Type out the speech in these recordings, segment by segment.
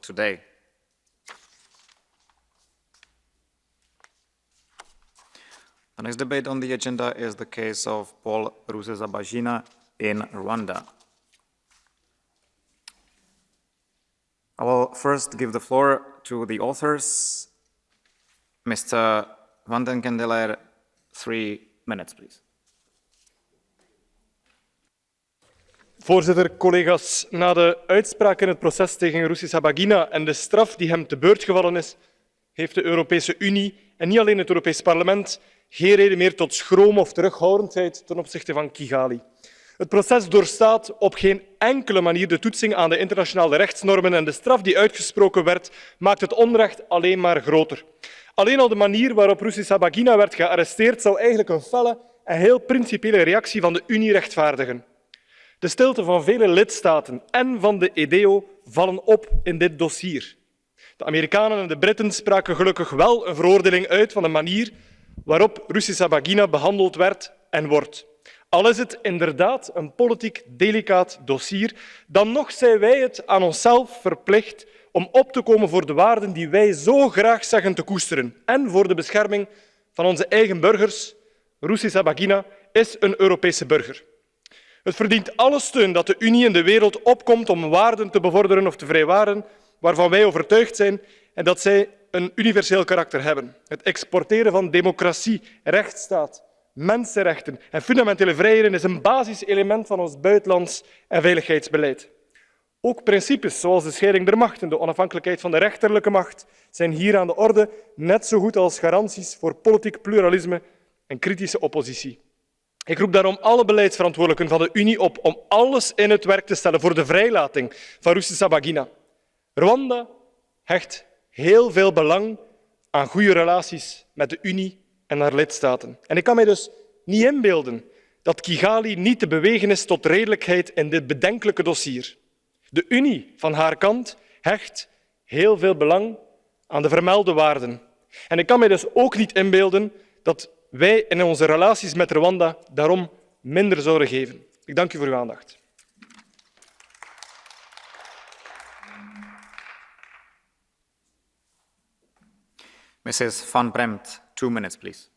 today. The next debate on the agenda is the case of Paul Rusesabagina in Rwanda. I will first give the floor to the authors. Mr. Van den Kendeler, 3 minutes, please. Voorzitter, collega's, na de uitspraak in het proces tegen Rusesabagina en de straf die hem te beurt gevallen is, heeft de Europese Unie en niet alleen het Europees Parlement geen reden meer tot schroom of terughoudendheid ten opzichte van Kigali. Het proces doorstaat op geen enkele manier de toetsing aan de internationale rechtsnormen en de straf die uitgesproken werd, maakt het onrecht alleen maar groter. Alleen al de manier waarop Rusesabagina werd gearresteerd zou eigenlijk een felle en heel principiële reactie van de Unie rechtvaardigen. De stilte van vele lidstaten en van de EDEO vallen op in dit dossier. De Amerikanen en de Britten spraken gelukkig wel een veroordeling uit van de manier waarop Rusesabagina behandeld werd en wordt. Al is het inderdaad een politiek delicaat dossier, dan nog zijn wij het aan onszelf verplicht om op te komen voor de waarden die wij zo graag zeggen te koesteren en voor de bescherming van onze eigen burgers. Rusesabagina is een Europese burger. Het verdient alle steun dat de Unie in de wereld opkomt om waarden te bevorderen of te vrijwaren waarvan wij overtuigd zijn en dat zij een universeel karakter hebben. Het exporteren van democratie, rechtsstaat, mensenrechten en fundamentele vrijheden is een basiselement van ons buitenlands en veiligheidsbeleid. Ook principes zoals de scheiding der machten, de onafhankelijkheid van de rechterlijke macht, zijn hier aan de orde, net zo goed als garanties voor politiek pluralisme en kritische oppositie. Ik roep daarom alle beleidsverantwoordelijken van de Unie op om alles in het werk te stellen voor de vrijlating van Rusesabagina. Rwanda hecht heel veel belang aan goede relaties met de Unie en haar lidstaten. En ik kan mij dus niet inbeelden dat Kigali niet te bewegen is tot redelijkheid in dit bedenkelijke dossier. De Unie van haar kant hecht heel veel belang aan de vermelde waarden. En ik kan mij dus ook niet inbeelden dat wij in onze relaties met Rwanda daarom minder zouden geven. Ik dank u voor uw aandacht. Mrs. Van Bremt, 2 minutes, please.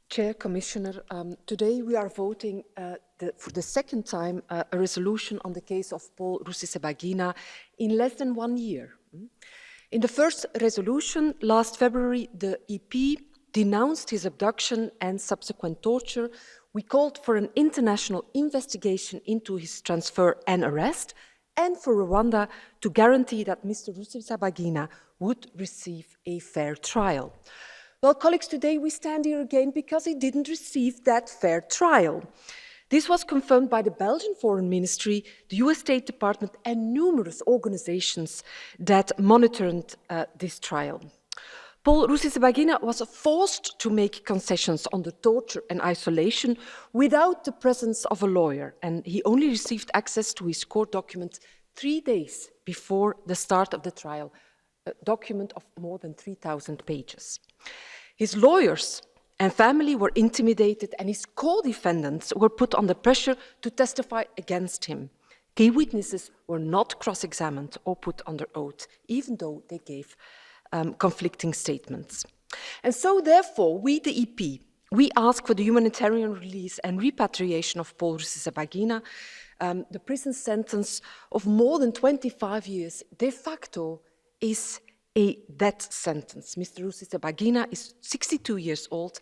Chair, Commissioner, today we are voting for the second time a resolution on the case of Paul Rusesabagina in less than 1 year. In the first resolution last February, the EP denounced his abduction and subsequent torture. We called for an international investigation into his transfer and arrest, and for Rwanda to guarantee that Mr. Rusesabagina would receive a fair trial. Well, colleagues, today we stand here again because he didn't receive that fair trial. This was confirmed by the Belgian Foreign Ministry, the US State Department, and numerous organizations that monitored this trial. Paul Rusesabagina was forced to make concessions on the torture and isolation without the presence of a lawyer, and he only received access to his court documents 3 days before the start of the trial, a document of more than 3,000 pages. His lawyers and family were intimidated, and his co-defendants were put under pressure to testify against him. Key witnesses were not cross-examined or put under oath, even though they gave conflicting statements. And so, therefore, we, the EP, we ask for the humanitarian release and repatriation of Paul Rusesabagina. The prison sentence of more than 25 years, de facto, is a death sentence. Mr. Rusesabagina is 62 years old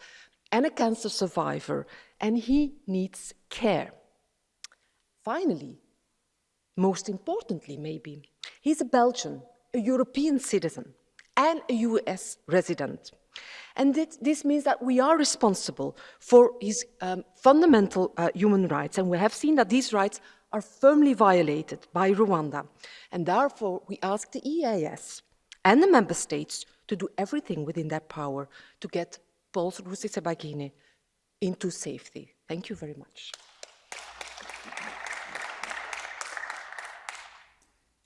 and a cancer survivor, and he needs care. Finally, most importantly maybe, he's a Belgian, a European citizen, and a US resident. And this means that we are responsible for his fundamental human rights, and we have seen that these rights are firmly violated by Rwanda. And therefore, we ask the EAS and the member states to do everything within their power to get Paul Rusesabagina into safety. Thank you very much.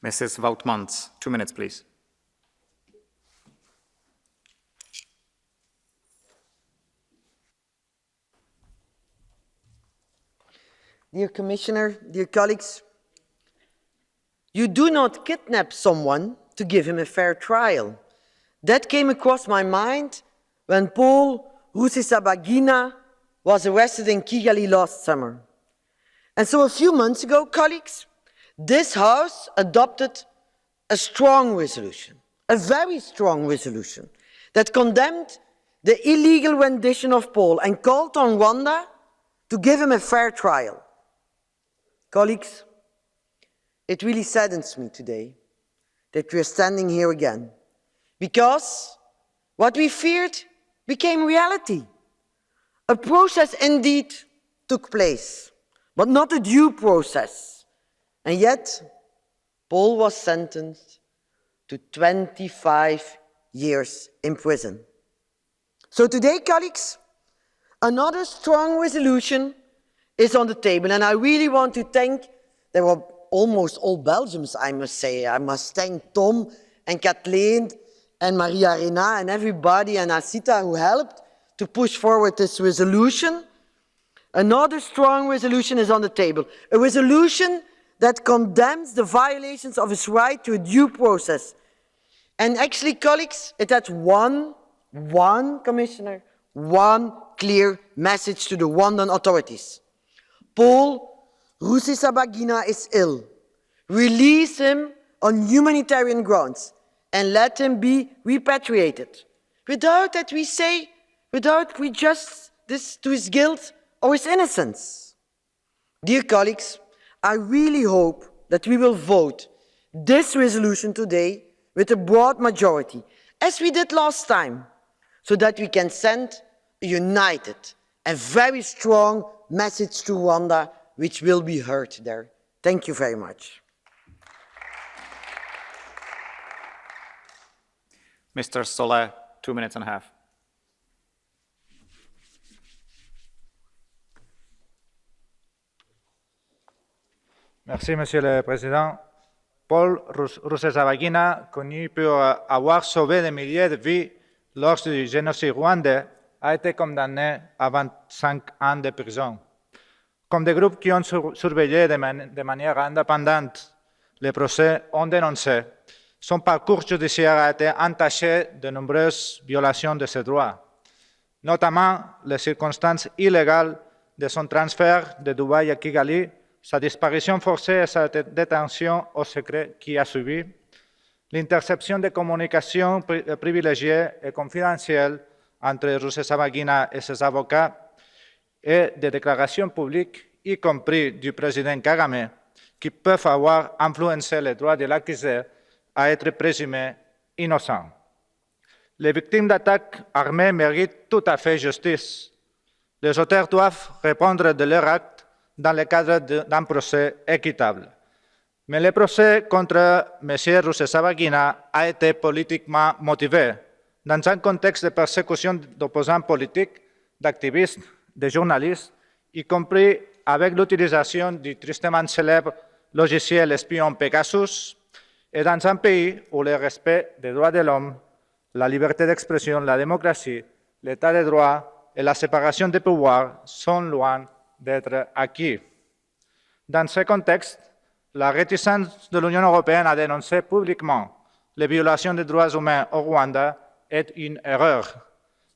Mrs. Woutmans, 2 minutes, please. dear Commissioner, dear colleagues, you do not kidnap someone to give him a fair trial. That came across my mind when Paul Rusesabagina was arrested in Kigali last summer. And so a few months ago, colleagues, this House adopted a strong resolution, a very strong resolution, that condemned the illegal rendition of Paul and called on Rwanda to give him a fair trial. Colleagues, it really saddens me today that we are standing here again, because what we feared became reality. A process indeed took place, but not a due process. And yet, Paul was sentenced to 25 years in prison. So today, colleagues, another strong resolution is on the table, and I really want to thank, there were almost all Belgians, I must say. I must thank Tom and Kathleen and Maria Rena and everybody and Asita who helped to push forward this resolution. Another strong resolution is on the table, a resolution that condemns the violations of his right to a due process. And actually, colleagues, it had one commissioner, one clear message to the Rwandan authorities. Paul Rusesabagina is ill. Release him on humanitarian grounds and let him be repatriated. Without that we say, without we just this to his guilt or his innocence. Dear colleagues, I really hope that we will vote this resolution today with a broad majority, as we did last time, so that we can send a united and very strong message to Rwanda, which will be heard there. Thank you very much. Mr. Solé, 2 minutes and a half. Merci, Monsieur le Président. Paul Rusesabagina, connu pour avoir sauvé des milliers de vies lors du génocide rwandais, a été condamné à 25 ans de prison. Comme des groupes qui ont surveillé de manière indépendante les procès ont dénoncé, son parcours judiciaire a été entaché de nombreuses violations de ses droits, notamment les circonstances illégales de son transfert de Dubaï à Kigali, sa disparition forcée et sa détention au secret qui a suivi, l'interception de communications privilégiées et confidentielles entre Rusesabagina et ses avocats et des déclarations publiques, y compris du président Kagame, qui peuvent avoir influencé les droits de l'accusé à être présumé innocent. Les victimes d'attaques armées méritent tout à fait justice. Les auteurs doivent répondre de leurs actes dans le cadre d'un procès équitable. Mais le procès contre M. Rusesabagina a été politiquement motivé, dans un contexte de persécution d'opposants politiques, d'activistes, de journalistes, y compris avec l'utilisation du tristement célèbre logiciel espion Pegasus, et dans un pays où le respect des droits de l'homme, la liberté d'expression, la démocratie, l'état de droit et la séparation des pouvoirs sont loin d'être acquis. Dans ce contexte, la réticence de l'Union européenne à dénoncer publiquement les violations des droits humains au Rwanda est une erreur.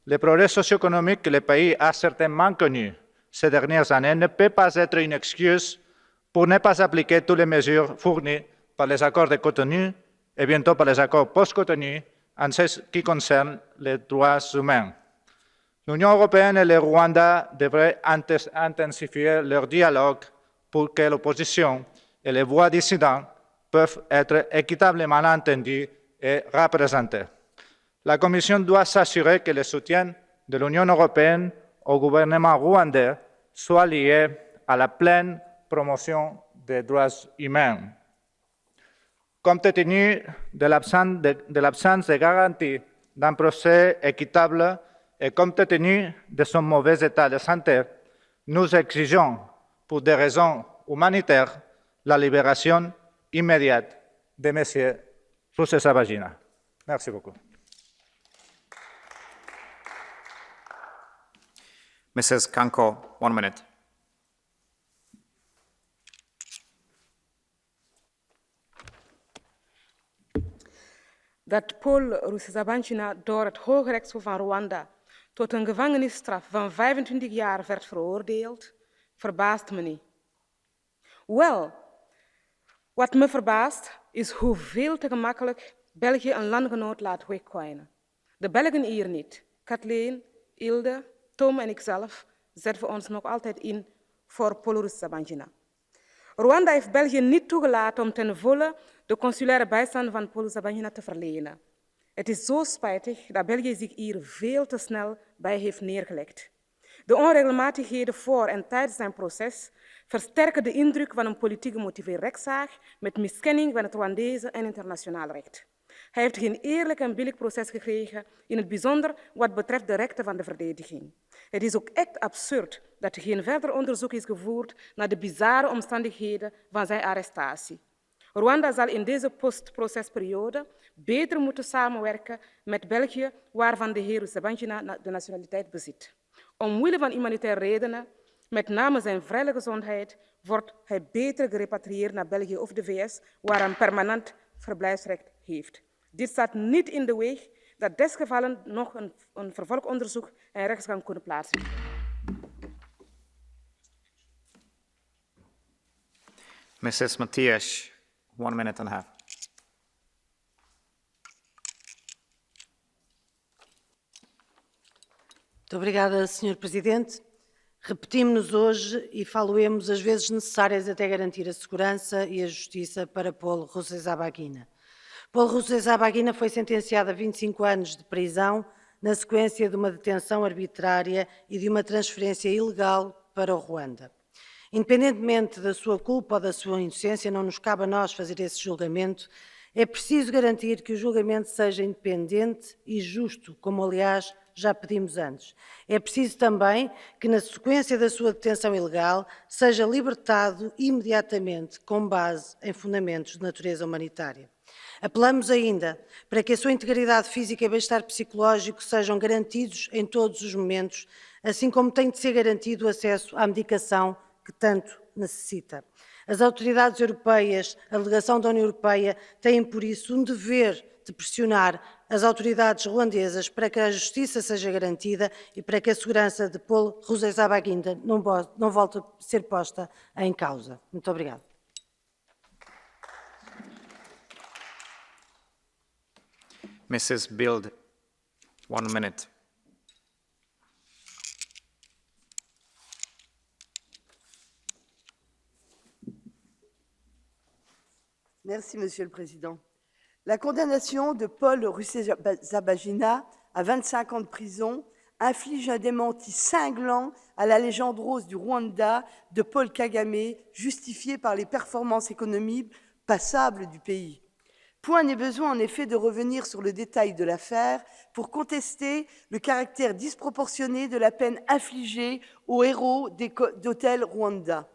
Le progrès socio-économique que le pays a certainement connu ces dernières années ne peut pas être une excuse pour ne pas appliquer toutes les mesures fournies par les accords de Cotonou et bientôt par les accords post-Cotonou en ce qui concerne les droits humains. L'Union européenne et le Rwanda devraient intensifier leur dialogue pour que l'opposition et les voix dissidentes peuvent être équitablement entendues et représentées. La Commission doit s'assurer que le soutien de l'Union européenne au gouvernement rwandais soit lié à la pleine promotion des droits humains. Compte tenu de l'absence de garantie d'un procès équitable et compte tenu de son mauvais état de santé, nous exigeons, pour des raisons humanitaires, la libération immédiate de M. Rusesabagina. Merci beaucoup. Mrs. Kanko, 1 minute. dat Paul Rusesabagina door het Hoge Rechtshof van Rwanda tot een gevangenisstraf van 25 jaar werd veroordeeld, verbaast me niet. Wel, wat me verbaast is hoe veel te gemakkelijk België een landgenoot laat wegkwijnen. De Belgen hier niet. Kathleen, Ilde, Tom en ikzelf zetten ons nog altijd in voor Paul Rusesabagina. Rwanda heeft België niet toegelaten om ten volle de consulaire bijstand van Paul Rusesabagina te verlenen. Het is zo spijtig dat België zich hier veel te snel bij heeft neergelegd. De onregelmatigheden voor en tijdens zijn proces versterken de indruk van een politiek gemotiveerde rechtszaak met miskenning van het Rwandese en internationaal recht. Hij heeft geen eerlijk en billig proces gekregen, in het bijzonder wat betreft de rechten van de verdediging. Het is ook echt absurd dat er geen verder onderzoek is gevoerd naar de bizarre omstandigheden van zijn arrestatie. Rwanda zal in deze postprocesperiode beter moeten samenwerken met België, waarvan de heer Rusesabagina de nationaliteit bezit. Omwille van humanitaire redenen, met name zijn vrije gezondheid, wordt hij beter gerepatrieerd naar België of de VS, waar hij een permanent verblijfsrecht heeft. Dit staat niet in de weg dat desgevallen nog een vervolgonderzoek en rechtsgang kunnen plaatsvinden. Mrs. Matthias, 1 minute and a half. Muito obrigada, Sr. Presidente. Repetimos-nos hoje e faloemos as vezes necessárias até garantir a segurança e a justiça para Paul Rusesabagina. Paul Rusesabagina foi sentenciado a 25 anos de prisão na sequência de uma detenção arbitrária e de uma transferência ilegal para o Rwanda. Independentemente da sua culpa ou da sua inocência, não nos cabe a nós fazer esse julgamento. É preciso garantir que o julgamento seja independente e justo, como aliás já pedimos antes. É preciso também que, na sequência da sua detenção ilegal, seja libertado imediatamente com base em fundamentos de natureza humanitária. Apelamos ainda para que a sua integridade física e bem-estar psicológico sejam garantidos em todos os momentos, assim como tem de ser garantido o acesso à medicação que tanto necessita. As autoridades europeias, a delegação da União Europeia, têm por isso um dever de pressionar as autoridades ruandesas para que a justiça seja garantida e para que a segurança de Paul Rusesabagina não volte a ser posta em causa. Muito obrigada. Mrs. Bild, 1 minute. Merci, Monsieur le Président. La condamnation de Paul Rusesabagina à 25 ans de prison inflige un démenti cinglant à la légende rose du Rwanda de Paul Kagame, justifiée par les performances économiques passables du pays. Point n'est besoin en effet de revenir sur le détail de l'affaire pour contester le caractère disproportionné de la peine infligée aux héros d'hôtel Rwanda.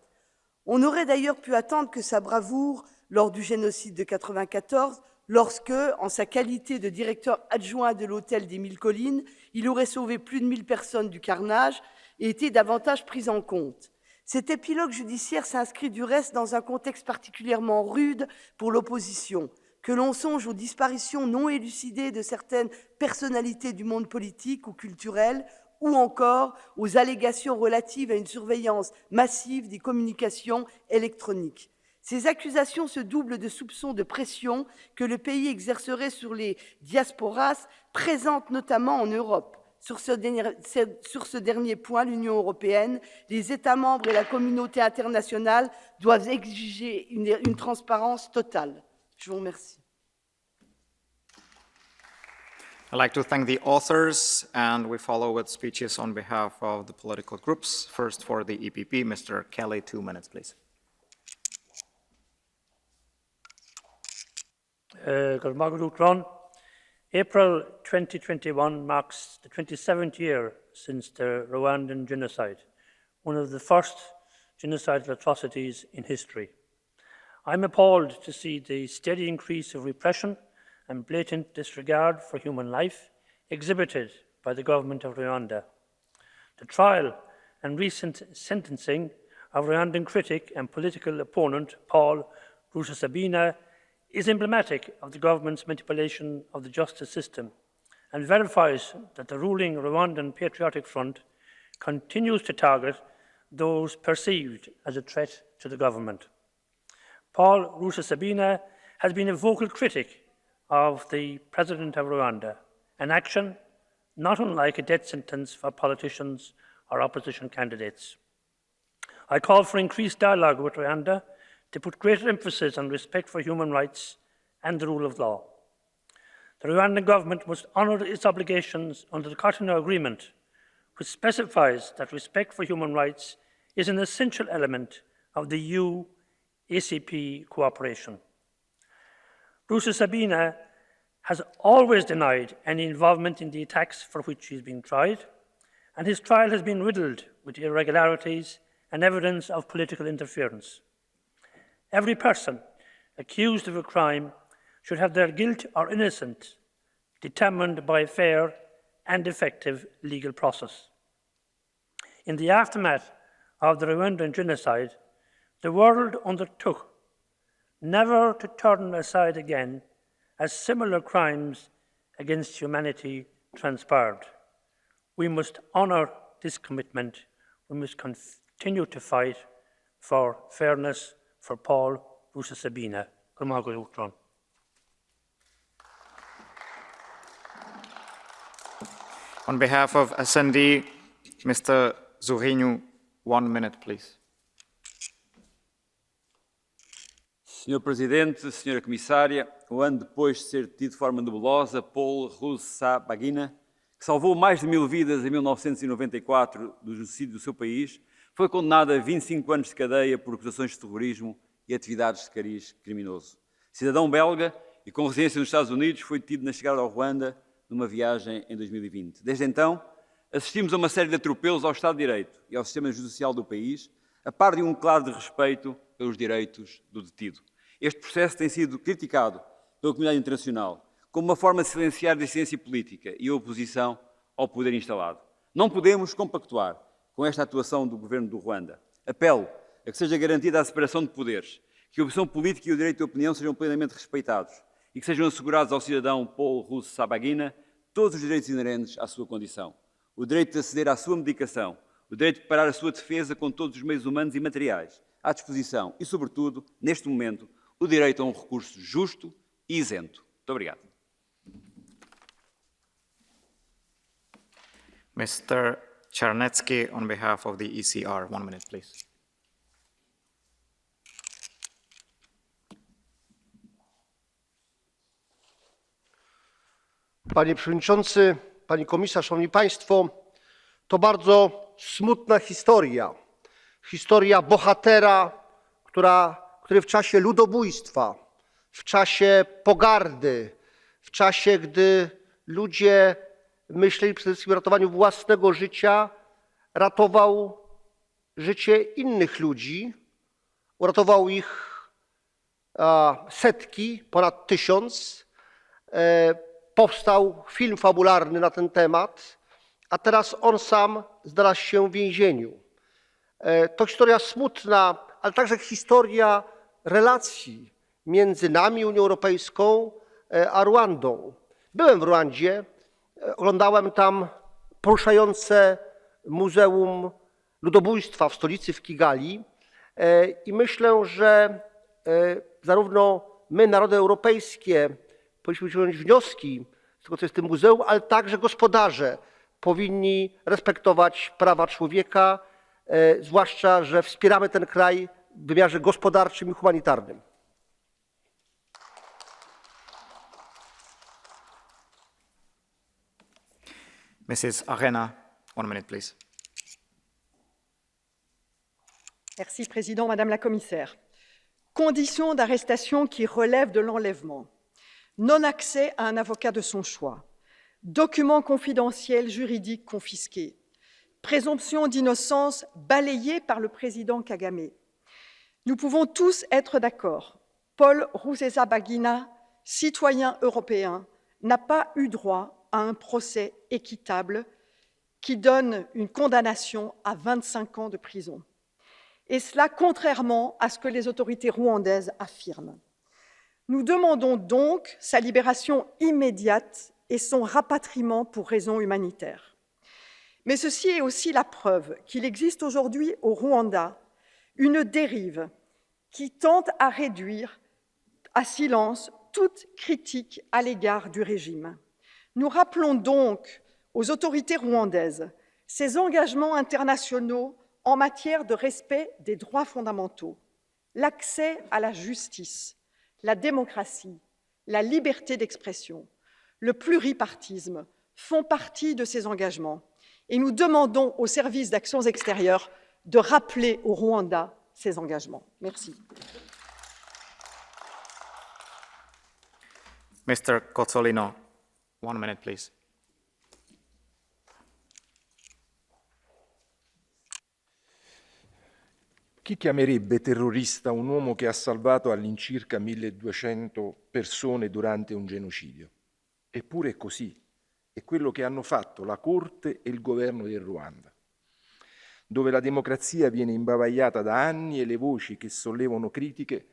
On aurait d'ailleurs pu attendre que sa bravoure lors du génocide de 1994, lorsque, en sa qualité de directeur adjoint de l'hôtel des 1000 collines, il aurait sauvé plus de 1000 personnes du carnage et été davantage pris en compte. Cet épilogue judiciaire s'inscrit du reste dans un contexte particulièrement rude pour l'opposition, que l'on songe aux disparitions non élucidées de certaines personnalités du monde politique ou culturel, ou encore aux allégations relatives à une surveillance massive des communications électroniques. Ces accusations se doublent de soupçons de pression que le pays exercerait sur les diasporas présentes notamment en Europe. Sur ce dernier point, l'Union européenne, les États membres et la communauté internationale doivent exiger une transparence totale. Je vous remercie. I'd like to thank the authors, and we follow with speeches on behalf of the political groups. First, for the EPP, Mr. Kelly, 2 minutes, please. April 2021 marks the 27th year since the Rwandan genocide, one of the first genocidal atrocities in history. I'm appalled to see the steady increase of repression and blatant disregard for human life exhibited by the government of Rwanda. The trial and recent sentencing of Rwandan critic and political opponent Paul Rusesabagina is emblematic of the government's manipulation of the justice system and verifies that the ruling Rwandan Patriotic Front continues to target those perceived as a threat to the government. Paul Rusesabagina has been a vocal critic of the President of Rwanda, an action not unlike a death sentence for politicians or opposition candidates. I call for increased dialogue with Rwanda to put greater emphasis on respect for human rights and the rule of law. The Rwandan government must honour its obligations under the Cotonou Agreement, which specifies that respect for human rights is an essential element of the EU-ACP cooperation. Rusesabagina has always denied any involvement in the attacks for which he is being tried, and his trial has been riddled with irregularities and evidence of political interference. Every person accused of a crime should have their guilt or innocence determined by a fair and effective legal process. In the aftermath of the Rwandan genocide, the world undertook never to turn aside again as similar crimes against humanity transpired. We must honour this commitment. We must continue to fight for fairness for Paul Rusesabagina. On behalf of SND, Mr. Zorrinho, 1 minute, please. Senhor Presidente, Senhora Comissária, um ano depois de ser detido de forma nebulosa, Paul Rusesabagina, que salvou mais de 1000 vidas em 1994 do genocídio do seu país, foi condenado a 25 anos de cadeia por acusações de terrorismo e atividades de cariz criminoso. Cidadão belga e com residência nos Estados Unidos, foi detido na chegada ao Rwanda numa viagem em 2020. Desde então, assistimos a uma série de atropelos ao Estado de Direito e ao sistema judicial do país, a par de um claro desrespeito pelos direitos do detido. Este processo tem sido criticado pela comunidade internacional como uma forma de silenciar a dissidência política e a oposição ao poder instalado. Não podemos compactuar com esta atuação do governo do Rwanda. Apelo a que seja garantida a separação de poderes, que a opção política e o direito de opinião sejam plenamente respeitados e que sejam assegurados ao cidadão Paul Rusesabagina todos os direitos inerentes à sua condição. O direito de aceder à sua medicação, o direito de preparar a sua defesa com todos os meios humanos e materiais à disposição e, sobretudo, neste momento, o direito a um recurso justo e isento. Muito obrigado. Mr. Czarnecki, on behalf of the ECR, 1 minute, please. Panie Przewodniczący, Pani Komisarz, Szanowni Państwo, to bardzo smutna historia. Historia bohatera, który w czasie ludobójstwa, w czasie pogardy, w czasie, gdy ludzie myśleli przede wszystkim o ratowaniu własnego życia, ratował życie innych ludzi, uratował ich setki, ponad 1000. Powstał film fabularny na ten temat, a teraz on sam znalazł się w więzieniu. To historia smutna, ale także historia relacji między nami, Unią Europejską, a Rwandą. Byłem w Rwandzie, oglądałem tam poruszające Muzeum Ludobójstwa w stolicy, w Kigali, i myślę, że zarówno my, narody europejskie, powinniśmy wyciągnąć wnioski z tego, co jest w tym muzeum, ale także gospodarze powinni respektować prawa człowieka, zwłaszcza że wspieramy ten kraj w wymiarze gospodarczym i humanitarnym. Mrs. Arena, 1 minute, please. Merci, Président, Madame la Commissaire. Conditions d'arrestation qui relèvent de l'enlèvement. Non-accès à un avocat de son choix. Documents confidentiels juridiques confisqués. Présomption d'innocence balayée par le président Kagame. Nous pouvons tous être d'accord. Paul Rusesabagina, citoyen européen, n'a pas eu droit à un procès équitable qui donne une condamnation à 25 ans de prison. Et cela contrairement à ce que les autorités rwandaises affirment. Nous demandons donc sa libération immédiate et son rapatriement pour raisons humanitaires. Mais ceci est aussi la preuve qu'il existe aujourd'hui au Rwanda une dérive qui tente à réduire à silence toute critique à l'égard du régime. Nous rappelons donc aux autorités rwandaises ces engagements internationaux en matière de respect des droits fondamentaux, l'accès à la justice, la démocratie, la liberté d'expression, le pluripartisme font partie de ces engagements. Et nous demandons au service d'actions extérieures de rappeler au Rwanda ces engagements. Merci. Mr. Cozzolino, 1 minute, please. Chi chiamerebbe terrorista un uomo che ha salvato all'incirca 1200 persone durante un genocidio? Eppure è così. È quello che hanno fatto la Corte e il governo del Rwanda, dove la democrazia viene imbavagliata da anni e le voci che sollevano critiche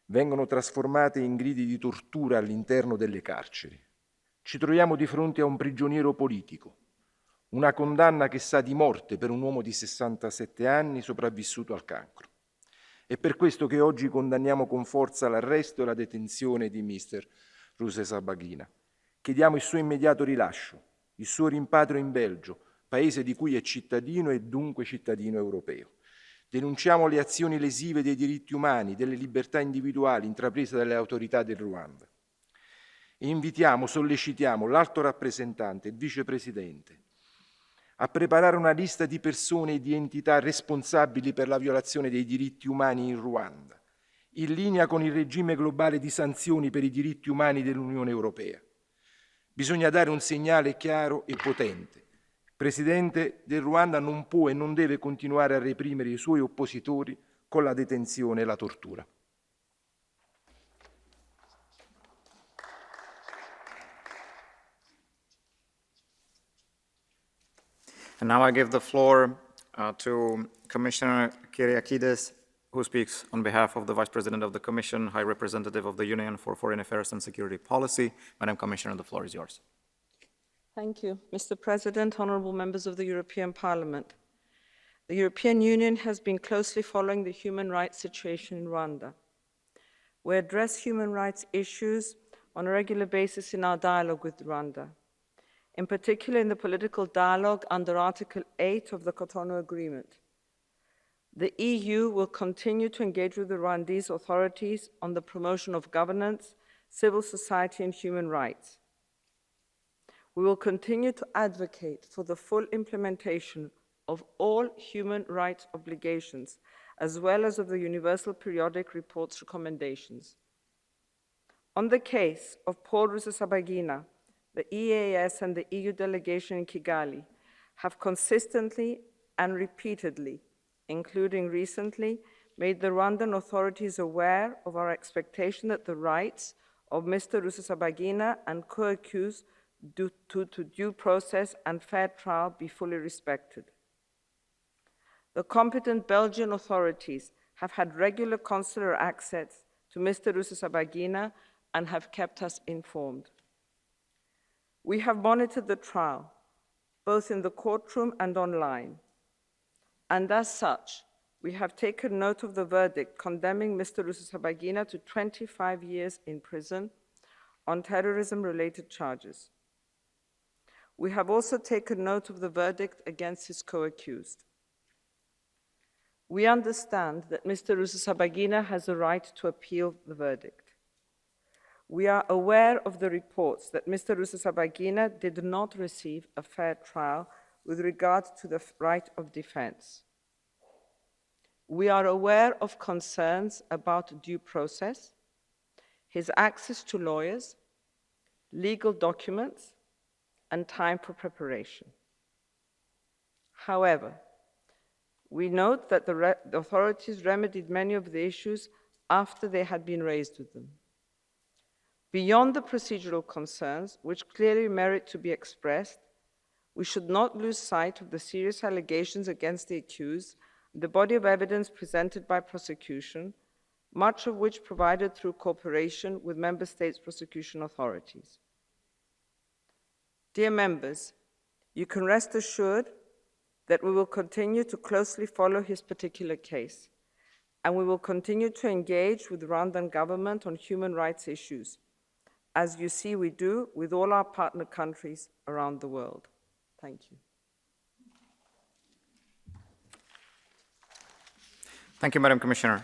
vengono trasformate in gridi di tortura all'interno delle carceri. Ci troviamo di fronte a un prigioniero politico, una condanna che sa di morte per un uomo di 67 anni sopravvissuto al cancro. È per questo che oggi condanniamo con forza l'arresto e la detenzione di Mr. Rusesabagina. Chiediamo il suo immediato rilascio, il suo rimpatrio in Belgio, paese di cui è cittadino e dunque cittadino europeo. Denunciamo le azioni lesive dei diritti umani, delle libertà individuali intraprese dalle autorità del Rwanda. E invitiamo, sollecitiamo l'alto rappresentante, il vicepresidente, a preparare una lista di persone e di entità responsabili per la violazione dei diritti umani in Rwanda, in linea con il regime globale di sanzioni per i diritti umani dell'Unione Europea. Bisogna dare un segnale chiaro e potente. Il Presidente del Rwanda non può e non deve continuare a reprimere i suoi oppositori con la detenzione e la tortura. And now I give the floor to Commissioner Kyriakides, who speaks on behalf of the Vice President of the Commission, High Representative of the Union for Foreign Affairs and Security Policy. Madam Commissioner, the floor is yours. Thank you, Mr. President, honorable members of the European Parliament. The European Union has been closely following the human rights situation in Rwanda. We address human rights issues on a regular basis in our dialogue with Rwanda, in particular in the political dialogue under Article 8 of the Cotonou Agreement. The EU will continue to engage with the Rwandese authorities on the promotion of governance, civil society, and human rights. We will continue to advocate for the full implementation of all human rights obligations, as well as of the Universal Periodic Report's recommendations. On the case of Paul Rusesabagina, the EAS and the EU delegation in Kigali have consistently and repeatedly, including recently, made the Rwandan authorities aware of our expectation that the rights of Mr. Rusesabagina and co-accused to due process and fair trial be fully respected. The competent Belgian authorities have had regular consular access to Mr. Rusesabagina and have kept us informed. We have monitored the trial, both in the courtroom and online, and as such, we have taken note of the verdict condemning Mr. Rusesabagina to 25 years in prison on terrorism-related charges. We have also taken note of the verdict against his co-accused. We understand that Mr. Rusesabagina has a right to appeal the verdict. We are aware of the reports that Mr. Rusesabagina did not receive a fair trial with regard to the right of defense. We are aware of concerns about due process, his access to lawyers, legal documents, and time for preparation. However, we note that the authorities remedied many of the issues after they had been raised with them. Beyond the procedural concerns, which clearly merit to be expressed, we should not lose sight of the serious allegations against the accused, the body of evidence presented by prosecution, much of which provided through cooperation with Member States' prosecution authorities. Dear members, you can rest assured that we will continue to closely follow his particular case, and we will continue to engage with the Rwandan government on human rights issues, as you see we do with all our partner countries around the world. Thank you. Thank you, Madam Commissioner.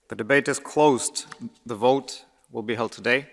The debate is closed. The vote will be held today.